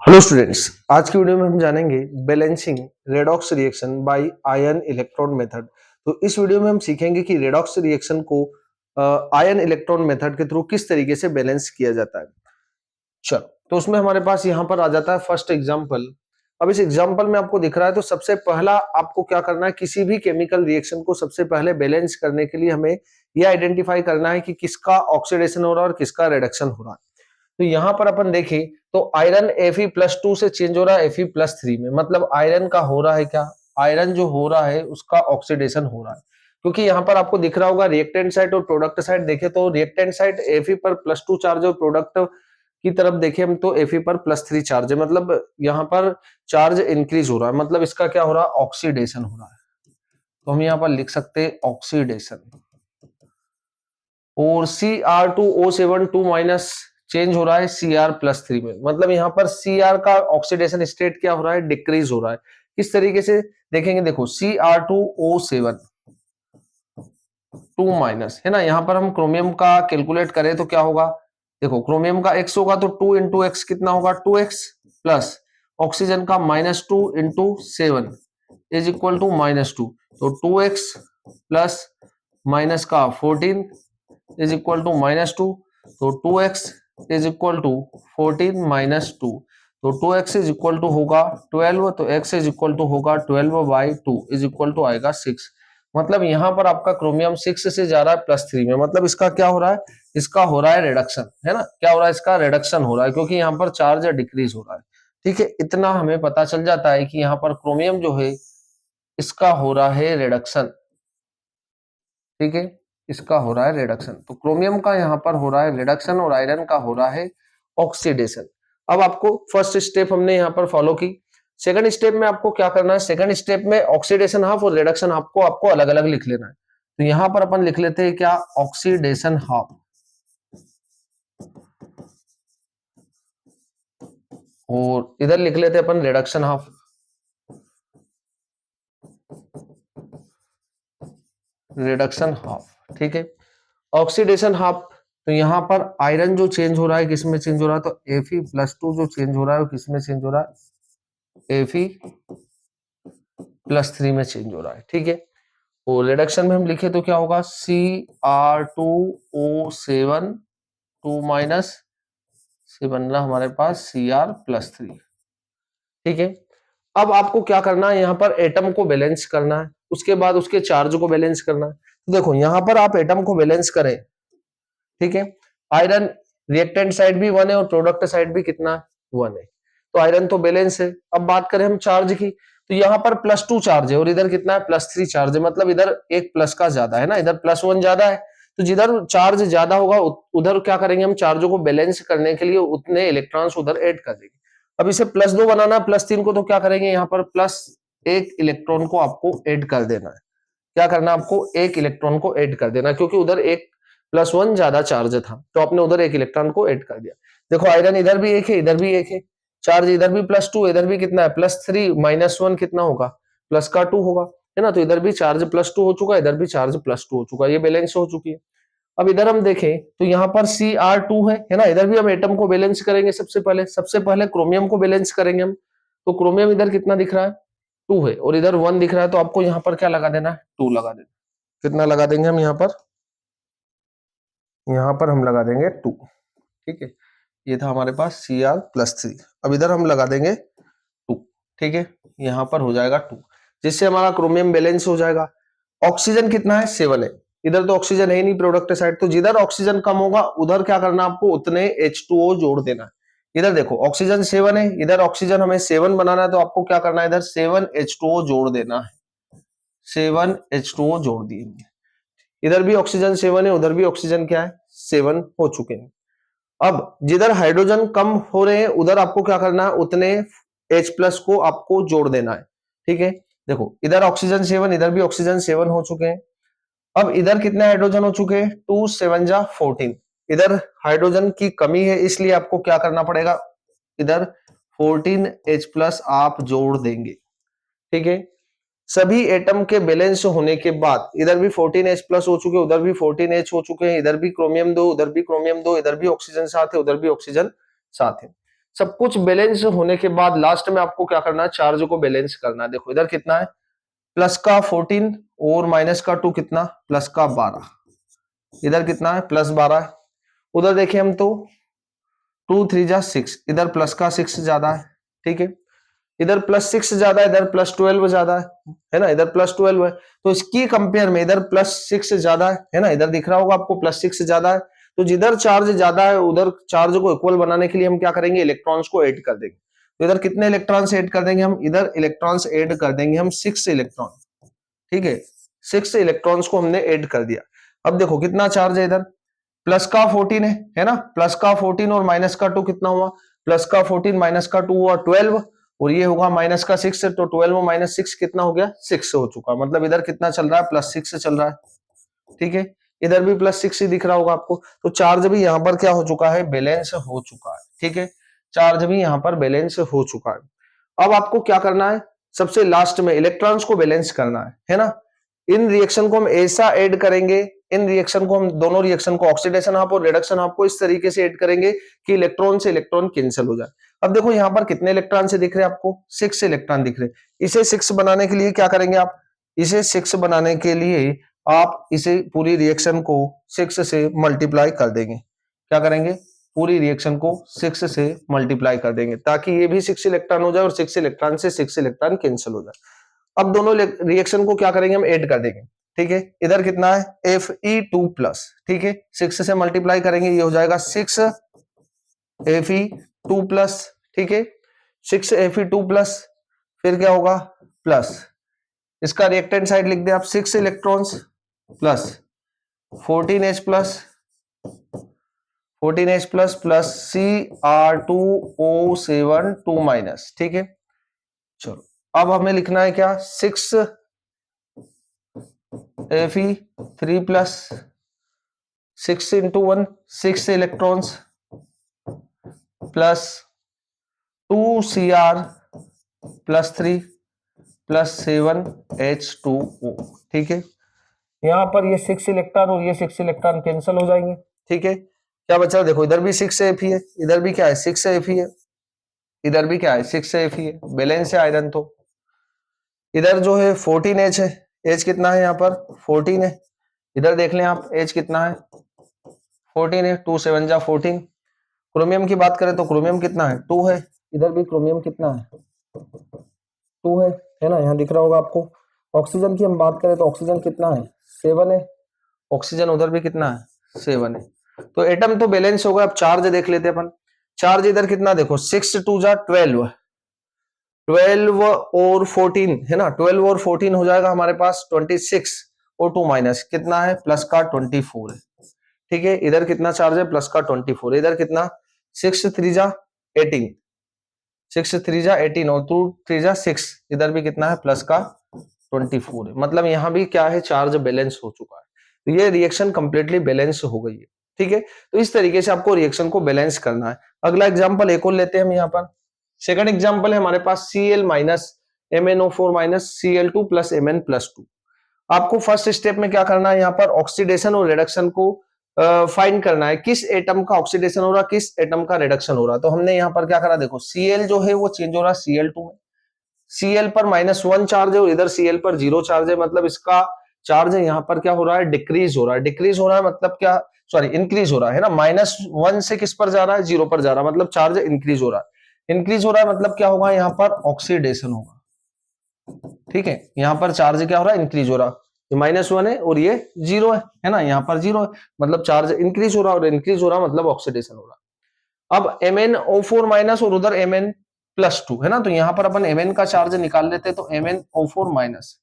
Hello students, आज की video में हम जानेंगे balancing redox reaction by ion electron method. तो इस वीडियो में हम सीखेंगे कि रेडॉक्स रिएक्शन को आयन इलेक्ट्रॉन मेथड के थ्रू किस तरीके से बैलेंस किया जाता है। चलो, तो उसमें हमारे पास यहाँ पर आ जाता है फर्स्ट एग्जांपल। अब इस एग्जांपल में आपको दिख रहा है, तो सबसे पहला आपको क्या करना है, किसी भी केमिकल रिएक्शन को सबसे पहले बैलेंस करने के लिए हमें यह आइडेंटिफाई करना है कि किसका ऑक्सीडेशन हो रहा है और किसका रिडक्शन हो रहा है। तो यहां पर अपन देखें तो आयरन Fe+2 से चेंज हो रहा है Fe+3 में, मतलब आयरन का हो रहा है क्या, आयरन जो हो रहा है उसका ऑक्सीडेशन हो रहा है। क्योंकि यहां पर आपको दिख रहा होगा रिएक्टेंट साइड और प्रोडक्ट साइड देखें तो रिएक्टेंट साइड Fe पर +2 चार्ज और प्रोडक्ट की तरफ देखें हम तो Fe पर +3 चार्ज है, मतलब यहां पर चार्ज इंक्रीज हो रहा है, मतलब इसका क्या हो रहा है, ऑक्सीडेशन हो रहा है। तो हम यहां पर लिख सकते हैं ऑक्सीडेशन। और Cr2O7 2 माइनस चेंज हो रहा है Cr+3 में, मतलब यहां पर Cr का ऑक्सीडेशन स्टेट क्या हो रहा है, डिक्रीज हो रहा है। किस तरीके से देखेंगे, देखो Cr2O7 2 माइनस है ना, यहां पर हम क्रोमियम का कैलकुलेट करें तो क्या होगा, देखो क्रोमियम का x होगा तो 2 इंटू एक्स कितना होगा 2x प्लस ऑक्सीजन का -2 इंटू 7 इज इक्वल टू -2, तो 2x प्लस माइनस का 14 इज इक्वल टू -2, तो 2x इज इक्वल टू 14 -2, तो 2x इज इक्वल टू होगा 12, तो x इज इक्वल टू होगा 12/2 इज इक्वल टू आएगा 6। मतलब यहां पर आपका क्रोमियम 6 से जा रहा है +3 में, मतलब इसका क्या हो रहा है, इसका हो रहा है रिडक्शन, है ना, क्या हो रहा है, इसका रिडक्शन हो रहा है क्योंकि यहाँ पर चार्ज डिक्रीज हो रहा है। ठीक है, इतना हमें पता चल जाता है कि यहाँ पर क्रोमियम जो है इसका हो रहा है रिडक्शन। ठीक है, इसका हो रहा है रिडक्शन, तो क्रोमियम का यहाँ पर हो रहा है रिडक्शन और आयरन का हो रहा है ऑक्सीडेशन। अब आपको फर्स्ट स्टेप हमने यहाँ पर फॉलो की, सेकंड स्टेप में आपको क्या करना है, सेकंड स्टेप में ऑक्सीडेशन हाफ और रिडक्शन हाफ को आपको अलग अलग लिख लेना है। तो यहाँ पर अपन लिख लेते हैं क्या, ऑक्सीडेशन हाफ, और इधर लिख लेते हैं अपन रिडक्शन हाफ। रिडक्शन हाफ, ठीक है, ऑक्सीडेशन हाफ। तो यहां पर आयरन जो चेंज हो रहा है किसमें चेंज हो रहा है, तो Fe+2 जो चेंज हो रहा है वो किसमें चेंज हो रहा है, Fe+3 में चेंज हो रहा है। ठीक है, और रिडक्शन में हम लिखे तो क्या होगा, Cr2O7 2 माइनस से बन रहा हमारे पास Cr+3। ठीक है, अब आपको क्या करना है, यहाँ पर एटम को बैलेंस करना है, उसके बाद उसके चार्ज को बैलेंस करना है। तो देखो यहाँ पर आप एटम को बैलेंस करें, ठीक है, आयरन रिएक्टेंट साइड भी 1 है और प्रोडक्ट साइड भी कितना 1 है, तो आयरन तो बैलेंस है। अब बात करें हम चार्ज की, तो यहाँ पर +2 चार्ज है और इधर कितना है, +3 चार्ज है, मतलब इधर एक प्लस का ज्यादा है ना, इधर +1 ज्यादा है। तो जिधर चार्ज ज्यादा होगा उधर क्या करेंगे हम, चार्जों को बैलेंस करने के लिए उतने इलेक्ट्रॉन्स उधर ऐड कर देंगे। अब इसे +2 बनाना है +3 को, तो क्या करेंगे, यहाँ पर +1 इलेक्ट्रॉन को आपको ऐड कर देना है। क्या करना है आपको, 1 इलेक्ट्रॉन को ऐड कर देना, क्योंकि उधर एक +1 ज्यादा चार्ज था तो आपने उधर 1 इलेक्ट्रॉन को ऐड कर दिया। देखो आयरन इधर भी 1 है इधर भी 1 है, चार्ज इधर भी +2 इधर भी कितना है +3, -1 कितना होगा, प्लस का 2 होगा, है ना, तो इधर भी चार्ज +2 हो चुका, इधर भी चार्ज +2 हो चुका, ये बैलेंस हो चुकी है। अब इधर हम देखें तो यहाँ पर Cr2 है ना, इधर भी हम एटम को बैलेंस करेंगे। सबसे पहले क्रोमियम को बैलेंस करेंगे हम, तो क्रोमियम इधर कितना दिख रहा है 2 है और इधर 1 दिख रहा है, तो आपको यहाँ पर क्या लगा देना है, 2 लगा देना। कितना लगा देंगे हम यहाँ पर, यहाँ पर हम लगा देंगे 2। ठीक है, ये था हमारे पास Cr+3, अब इधर हम लगा देंगे 2। ठीक है, यहाँ पर हो जाएगा 2, जिससे हमारा क्रोमियम बैलेंस हो जाएगा। ऑक्सीजन कितना है 7 है, इधर तो ऑक्सीजन है ही नहीं प्रोडक्ट साइड, तो जिधर ऑक्सीजन कम होगा उधर क्या करना आपको, उतने H2O जोड़ देना है। इधर देखो ऑक्सीजन 7 है, इधर ऑक्सीजन हमें 7 बनाना है, तो आपको क्या करना है, इधर 7 H2O जोड़ देना है। 7 H2O जोड़ दिए, इधर भी ऑक्सीजन 7 है उधर भी ऑक्सीजन क्या है 7 हो चुके हैं। अब जिधर हाइड्रोजन कम हो रहे हैं उधर आपको क्या करना है, उतने H+ को आपको जोड़ देना है। ठीक है, देखो इधर ऑक्सीजन 7 इधर भी ऑक्सीजन 7 हो चुके हैं। अब इधर कितने हाइड्रोजन हो चुके हैं, 2 7 जा 14, इधर हाइड्रोजन की कमी है इसलिए आपको क्या करना पड़ेगा, इधर 14H+ आप जोड़ देंगे। ठीक है, सभी एटम के बैलेंस होने के बाद इधर भी 14H+ हो चुके, उधर भी 14H हो चुके हैं, इधर भी क्रोमियम 2 उधर भी क्रोमियम 2, इधर भी ऑक्सीजन 7 है उधर भी ऑक्सीजन 7 है। सब कुछ बैलेंस होने के बाद लास्ट में आपको क्या करना है, चार्ज को बैलेंस करना है। देखो इधर कितना है, प्लस का 14 और माइनस का 2 कितना, प्लस का 12, इधर कितना है प्लस 12 है। उधर देखिए हम तो 2 3 जा 6, इधर प्लस का 6 ज्यादा है, ठीक है, इधर प्लस 6 ज्यादा है, इधर प्लस 12 ज्यादा है ना, इधर प्लस 12 है, तो इसकी कंपेयर में इधर प्लस 6 ज्यादा है ना, इधर दिख रहा होगा आपको प्लस 6 ज्यादा है। तो जिधर चार्ज ज्यादा है उधर चार्ज को इक्वल बनाने के लिए हम क्या करेंगे, इलेक्ट्रॉन्स को ऐड कर देंगे। तो इधर कितने इलेक्ट्रॉन्स ऐड कर देंगे हम, इधर इलेक्ट्रॉन्स ऐड कर देंगे हम 6 इलेक्ट्रॉन, ठीक है, 6 इलेक्ट्रॉन्स को हमने ऐड कर दिया। अब देखो कितना चार्ज है, इधर प्लस का 14 है ना, प्लस का 14 और माइनस का 2 कितना हुआ, प्लस का 14 माइनस का 2 हुआ 12, और ये होगा माइनस का 6, तो 12 माइनस 6 कितना हो गया, 6 हो चुका। मतलब इधर कितना चल रहा है, प्लस 6 चल रहा है, ठीक है, इधर भी प्लस 6 ही दिख रहा होगा आपको। तो चार्ज भी यहाँ पर क्या हो चुका है, बैलेंस हो चुका है, ठीक है, चार्ज भी यहाँ पर बैलेंस हो चुका है। अब आपको क्या करना है, सबसे लास्ट में इलेक्ट्रॉन्स को बैलेंस करना है ना। इन रिएक्शन को हम ऐसा ऐड करेंगे, इन रिएक्शन को हम दोनों रिएक्शन को ऑक्सीडेशन हाफ और रिडक्शन हाफ को इस तरीके से ऐड करेंगे कि इलेक्ट्रॉन से इलेक्ट्रॉन कैंसिल हो जाए। अब देखो यहाँ पर कितने इलेक्ट्रॉन से दिख रहे हैं आपको, 6 इलेक्ट्रॉन दिख रहे हैं। इसे 6 बनाने के लिए क्या करेंगे आप, इसे 6 बनाने के लिए आप इसे पूरी रिएक्शन को 6 से मल्टीप्लाई कर देंगे। क्या करेंगे, पूरी रिएक्शन को 6 से मल्टीप्लाई कर देंगे ताकि ये भी 6 इलेक्ट्रॉन हो जाए और 6 इलेक्ट्रॉन से 6 इलेक्ट्रॉन कैंसिल हो जाए। अब दोनों रिएक्शन को क्या करेंगे, हम ऐड कर देंगे, ठीक है, इधर कितना है Fe2 प्लस, ठीक है, 6 से मल्टीप्लाई करेंगे, ये हो जाएगा 6 Fe2 प्लस, ठीक है, 6 Fe2 प्लस, फिर क्या होगा प्लस, इसका रिएक्टेंट साइड लिख दे आप, 6 electrons plus 14H plus 14H plus plus Cr2O7 2 minus, ठीक है। चलो अब हमें लिखना है क्या, 6 Fe3 plus 6 into 1 6 electrons plus 2Cr plus 3 plus 7H2O, ठीक है। यहाँ पर ये 6 इलेक्ट्रॉन और ये 6 इलेक्ट्रॉन कैंसिल हो जाएंगे, ठीक है। क्या बचा, देखो इधर भी 6 Fe है, इधर भी क्या है 6 Fe है, इधर भी क्या है 6 Fe है, बैलेंस है आयरन। तो इधर जो है 14H है, H कितना है यहाँ पर 14 है, इधर देख लें आप H कितना है 14 है, 2 7 जा 14। क्रोमियम की बात करें तो क्रोमियम कितना है 2 है, इधर भी क्रोमियम कितना है 2 है ना, यहाँ दिख रहा होगा आपको। ऑक्सीजन की हम बात करें तो ऑक्सीजन कितना है 7 है, ऑक्सीजन उधर भी कितना है 7 है। तो एटम तो बैलेंस होगा। अब चार्ज देख लेते हैं अपन, चार्ज इधर कितना देखो 6 2 जा 12, 12 और 14 है ना, 12 और 14 हो जाएगा हमारे पास 26 और 2 माइनस कितना है प्लस का 24 है, ठीक है। इधर कितना चार्ज है प्लस का 24, इधर कितना 6 3 जा 18, 6 3 जा 18 और 2 3 जा 6, इधर भी कितना है प्लस का 24 है। मतलब यहाँ भी क्या है चार्ज बैलेंस हो चुका है। तो ये रिएक्शन कंप्लीटली बैलेंस हो गई है, ठीक है। तो इस तरीके से आपको रिएक्शन को बैलेंस करना है। अगला एग्जांपल एक और लेते हैं हम यहाँ पर। सेकंड एग्जांपल है हमारे पास Cl minus MnO4 minus Cl2 plus Mn+2। आपको फर्स्ट स्टेप में क्या करना है, यहाँ पर ऑक्सीडेशन और रिडक्शन को फाइंड करना है, किस एटम का ऑक्सीडेशन हो रहा किस एटम का रिडक्शन हो रहा। तो हमने यहाँ पर क्या करा, देखो Cl जो है वो चेंज हो रहा Cl2 में, Cl पर -1 चार्ज है और इधर Cl पर 0 चार्ज है। मतलब इसका चार्ज यहाँ पर क्या हो रहा है, डिक्रीज हो रहा है। डिक्रीज हो रहा है मतलब क्या, सॉरी इंक्रीज हो रहा है ना, -1 से किस पर जा रहा है 0 पर जा रहा है, मतलब चार्ज इंक्रीज हो रहा है। इंक्रीज हो रहा है मतलब क्या होगा, यहाँ पर ऑक्सीडेशन होगा, ठीक है। यहाँ पर चार्ज क्या हो रहा है, इंक्रीज हो रहा है, ये -1 है और ये 0 है ना, यहाँ पर 0 है, मतलब चार्ज इंक्रीज हो रहा है और इंक्रीज हो रहा है मतलब ऑक्सीडेशन हो रहा है। अब MnO4 माइनस और उधर Mn+2 है ना, तो यहाँ पर अपन Mn का चार्ज निकाल लेते हैं। तो MnO4 माइनस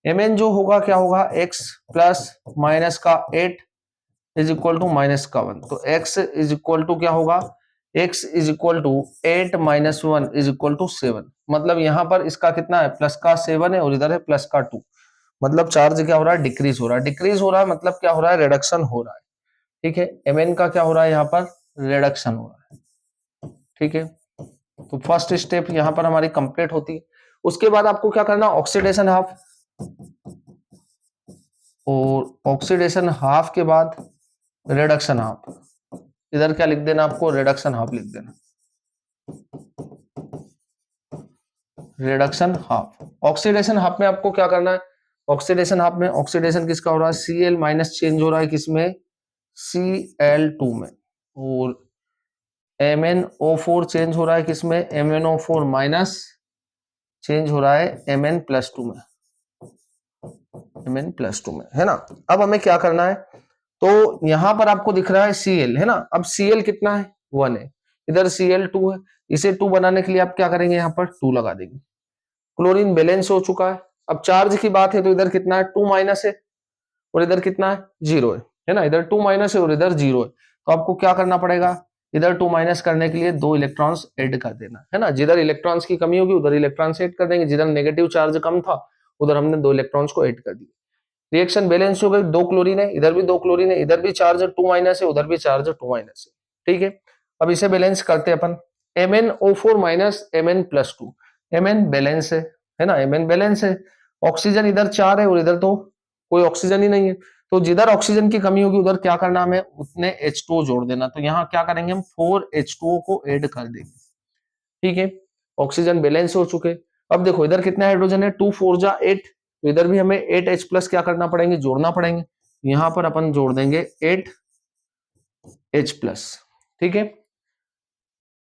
Mn जो होगा क्या होगा, x प्लस माइनस का 8 इज इक्वल टू माइनस का 1। तो x इज इक्वल टू क्या होगा, x is equal to 8 minus 1 is equal to 7। मतलब यहाँ पर इसका कितना है प्लस का 7 है और इधर है प्लस का 2। मतलब चार्ज क्या हो रहा है, डिक्रीज हो रहा है। डिक्रीज हो रहा है मतलब क्या हो रहा है, रिडक्शन हो रहा है, ठीक है। Mn का क्या हो रहा है, यहाँ पर रिडक्शन हो रहा है, ठीक है। तो फर्स्ट स्टेप यहाँ पर हमारी कंप्लीट होती है। उसके बाद आपको क्या करना, ऑक्सीडेशन हाफ, और ऑक्सीडेशन हाफ के बाद रिडक्शन हाफ। इधर क्या लिख देना आपको, रिडक्शन हाफ लिख देना, रिडक्शन हाफ। ऑक्सीडेशन हाफ में आपको क्या करना है, ऑक्सीडेशन हाफ में ऑक्सीडेशन किसका हो रहा है, Cl माइनस चेंज हो रहा है किसमें, Cl2 में, और MnO4 चेंज हो रहा है किसमें, MnO4 माइनस चेंज हो रहा है Mn+2 में, Mn+2 में, है ना। अब हमें क्या करना है, तो यहां पर आपको दिख रहा है Cl, है ना। अब Cl कितना है, 1 है, इधर Cl2 है, इसे 2 बनाने के लिए आप क्या करेंगे, यहाँ पर 2 लगा देंगे। क्लोरीन बैलेंस हो चुका है। अब चार्ज की बात है तो इधर कितना है, 2 माइनस है, और इधर कितना है, 0 है ना। इधर 2 माइनस है और इधर 0 है, तो आपको क्या करना पड़ेगा, इधर 2 माइनस करने के लिए 2 इलेक्ट्रॉन्स ऐड कर देना, है ना। जिधर इलेक्ट्रॉन्स की कमी होगी उधर इलेक्ट्रॉन्स ऐड कर देंगे, जिधर नेगेटिव चार्ज कम था उधर हमने 2 इलेक्ट्रॉन्स को ऐड कर दिया। रिएक्शन बैलेंस हो गई, 2 क्लोरीन है, इधर भी 2 क्लोरीन है, इधर भी चार्ज 2 माइनस है, उधर भी चार्ज 2 माइनस है, ठीक है। अब इसे बैलेंस करते हैं अपन, MnO4 minus Mn+2, Mn balance है ना, Mn बैलेंस है। ऑक्सीजन इधर 4 है और इधर तो कोई ऑक्सीजन ही नहीं है, तो जिधर ऑक्सीजन की कमी होगी उधर क्या करना हमें, उतने H2O जोड़ देना। तो यहाँ क्या करेंगे हम, 4 H2O को ऐड कर देंगे, ठीक है। ऑक्सीजन बैलेंस हो चुके। अब देखो इधर कितना हाइड्रोजन है, 2 4 जा 8, तो इधर भी हमें 8H+ क्या करना पड़ेंगे, जोड़ना पड़ेंगे। यहाँ पर अपन जोड़ देंगे 8H+, ठीक है।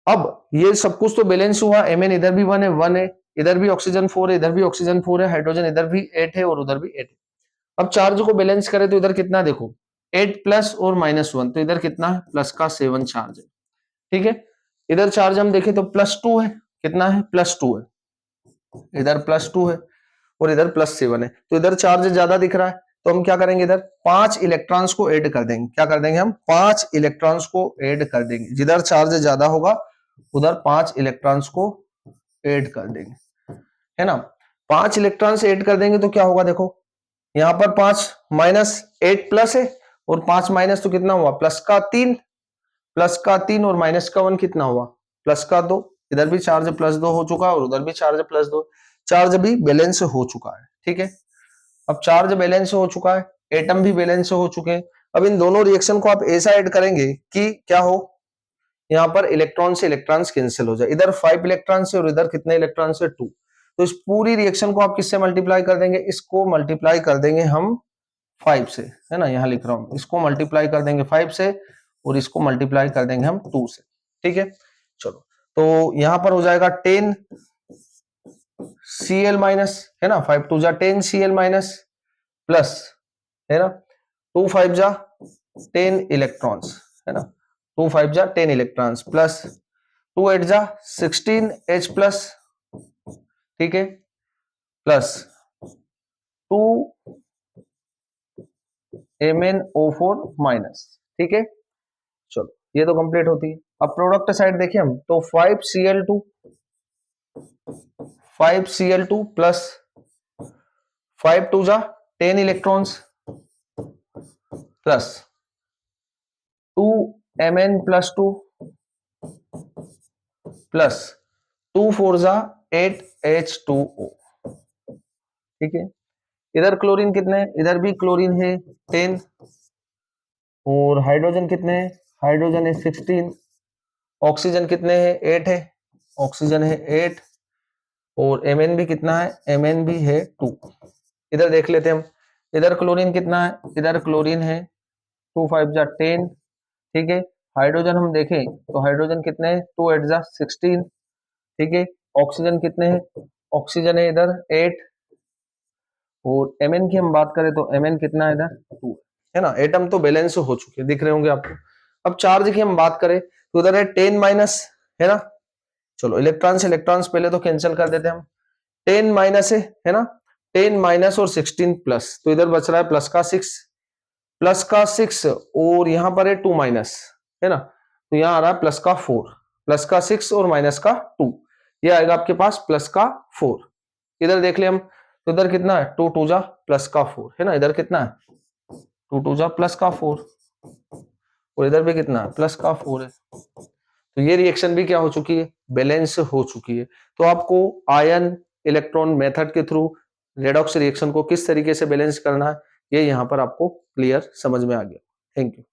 अब ये सब कुछ तो बैलेंस हुआ, Mn इधर भी 1 है, इधर भी ऑक्सीजन 4 है, इधर भी ऑक्सीजन 4 है, हाइड्रोजन इधर भी 8 है और उधर भी 8 है। अब चार्ज को बैलेंस करें तो इधर कितना, देखो 8+ और -1, तो इधर कितना है, प्लस का 7 चार्ज है, ठीक है। इधर चार्ज हम देखें तो +2 है, कितना है, +2 है, इधर +2 है और इधर +7 है, तो इधर चार्ज ज्यादा दिख रहा है। तो हम क्या करेंगे, इधर 5 इलेक्ट्रॉन्स को ऐड कर देंगे। क्या कर देंगे हम, 5 इलेक्ट्रॉन्स को ऐड कर देंगे, जिधर चार्ज ज्यादा होगा उधर 5 इलेक्ट्रॉन्स को ऐड कर देंगे, है ना। 5 इलेक्ट्रॉन्स ऐड कर देंगे तो क्या होगा, देखो यहाँ पर 5 माइनस 8+ है और 5 माइनस तो कितना हुआ, +3, और -1 कितना हुआ, +2। इधर भी चार्ज +2 हो चुका है और उधर भी चार्ज +2, चार्ज भी बैलेंस हो चुका है, ठीक है। अब चार्ज बैलेंस हो चुका है, एटम भी बैलेंस हो चुके हैं। अब इन दोनों रिएक्शन को आप ऐसा ऐड करेंगे कि क्या हो, यहाँ पर इलेक्ट्रॉन से इलेक्ट्रॉन्स कैंसिल हो जाए। इधर 5 इलेक्ट्रॉन से और इधर कितने इलेक्ट्रॉन से, 2। तो इस पूरी रिएक्शन को आप किससे मल्टीप्लाई कर देंगे, इसको मल्टीप्लाई कर देंगे हम 5 से, है ना। यहाँ लिख रहा हूं, इसको मल्टीप्लाई कर देंगे 5 से और इसको मल्टीप्लाई कर देंगे हम 2 से, ठीक है। चलो, तो यहां पर हो जाएगा 10 Cl माइनस, है ना, 5 2 जा 10 Cl माइनस प्लस, है ना, 2 5 जा 10 इलेक्ट्रॉन्स, है ना, 2 5 जा 10 इलेक्ट्रॉन्स प्लस 2 8 जा 16 H प्लस, ठीक है, प्लस 2 MnO4 माइनस, ठीक है। चलो, ये तो कंप्लीट होती है। अब प्रोडक्ट साइड देखिए हम, तो 5Cl2 प्लस 5 2 जा 10 इलेक्ट्रॉन्स प्लस 2 Mn+2 प्लस 2 4 जा 8 H2O, ठीक है। इधर क्लोरीन कितने, इधर भी क्लोरीन है 10, और हाइड्रोजन कितने हैं, हाइड्रोजन है 16, ऑक्सीजन कितने हैं, 8 है, ऑक्सीजन है 8, और Mn भी कितना है, Mn भी है 2। इधर देख लेते हैं हम, इधर क्लोरीन कितना है, इधर क्लोरीन है 2 5 जा 10, ठीक है। हाइड्रोजन हम देखें तो हाइड्रोजन कितने हैं, 2 8 जा 16, ठीक है। ऑक्सीजन कितने हैं, ऑक्सीजन है इधर 8, और Mn की हम बात करें तो Mn कितना है, इधर 2, है ना। एटम तो बैलेंस हो चुके हैं, दिख रहे होंगे आपको। अब चार्ज की हम बात करें तो उधर है 10 माइनस, है ना। चलो, इलेक्ट्रॉन से इलेक्ट्रॉन्स पहले तो कैंसिल कर देते हैं हम, 10 माइनस है ना, 10 माइनस और 16 प्लस, तो इधर बच रहा है प्लस का 6 और यहाँ पर है 2 माइनस, है ना, तो यहाँ आ रहा है +4, +6 और -2, ये आएगा आपके पास +4। इधर देख ले हम, तो इधर कितना है, 2 2 जा +4, है ना, इधर कितना है 2 2 जा +4, और इधर भी कितना है +4 है। तो ये रिएक्शन भी क्या हो चुकी है, बैलेंस हो चुकी है। तो आपको आयन इलेक्ट्रॉन मेथड के थ्रू रेडॉक्स रिएक्शन को किस तरीके से बैलेंस करना है, ये यहाँ पर आपको क्लियर समझ में आ गया। Thank you.